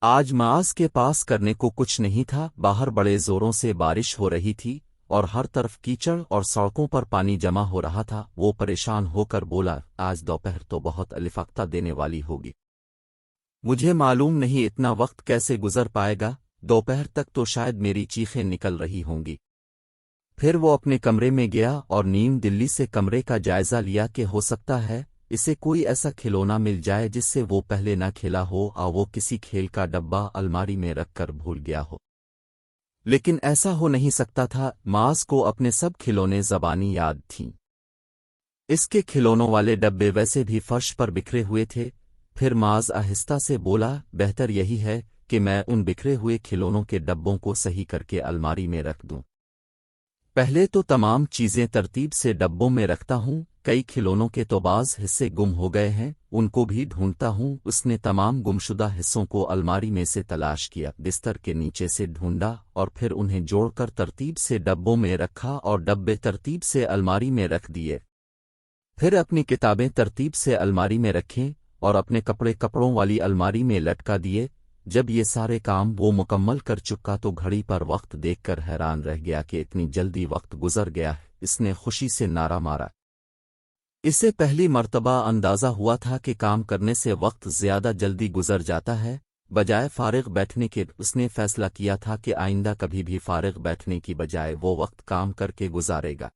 آج معاذ کے پاس کرنے کو کچھ نہیں تھا، باہر بڑے زوروں سے بارش ہو رہی تھی اور ہر طرف کیچڑ اور سڑکوں پر پانی جمع ہو رہا تھا۔ وہ پریشان ہو کر بولا، آج دوپہر تو بہت الفاقہ دینے والی ہوگی۔ مجھے معلوم نہیں اتنا وقت کیسے گزر پائے گا، دوپہر تک تو شاید میری چیخیں نکل رہی ہوں گی۔ پھر وہ اپنے کمرے میں گیا اور نیم دلی سے کمرے کا جائزہ لیا کہ ہو سکتا ہے اسے کوئی ایسا کھلونا مل جائے جس سے وہ پہلے نہ کھیلا ہو، اور وہ کسی کھیل کا ڈبہ الماری میں رکھ کر بھول گیا ہو۔ لیکن ایسا ہو نہیں سکتا تھا، معاذ کو اپنے سب کھلونے زبانی یاد تھیں۔ اس کے کھلونوں والے ڈبے ویسے بھی فرش پر بکھرے ہوئے تھے۔ پھر معاذ آہستہ سے بولا، بہتر یہی ہے کہ میں ان بکھرے ہوئے کھلونوں کے ڈبوں کو صحیح کر کے الماری میں رکھ دوں۔ پہلے تو تمام چیزیں ترتیب سے ڈبوں میں رکھتا ہوں، کئی کھلونوں کے تو بعض حصے گم ہو گئے ہیں، ان کو بھی ڈھونڈتا ہوں۔ اس نے تمام گمشدہ حصوں کو الماری میں سے تلاش کیا، بستر کے نیچے سے ڈھونڈا اور پھر انہیں جوڑ کر ترتیب سے ڈبوں میں رکھا اور ڈبے ترتیب سے الماری میں رکھ دیے۔ پھر اپنی کتابیں ترتیب سے الماری میں رکھیں اور اپنے کپڑے کپڑوں والی الماری میں لٹکا دیے۔ جب یہ سارے کام وہ مکمل کر چکا تو گھڑی پر وقت دیکھ کر حیران رہ گیا کہ اتنی جلدی وقت گزر گیا ہے۔ اس نے خوشی سے نعرہ مارا۔ اسے پہلی مرتبہ اندازہ ہوا تھا کہ کام کرنے سے وقت زیادہ جلدی گزر جاتا ہے بجائے فارغ بیٹھنے کے۔ اس نے فیصلہ کیا تھا کہ آئندہ کبھی بھی فارغ بیٹھنے کی بجائے وہ وقت کام کر کے گزارے گا۔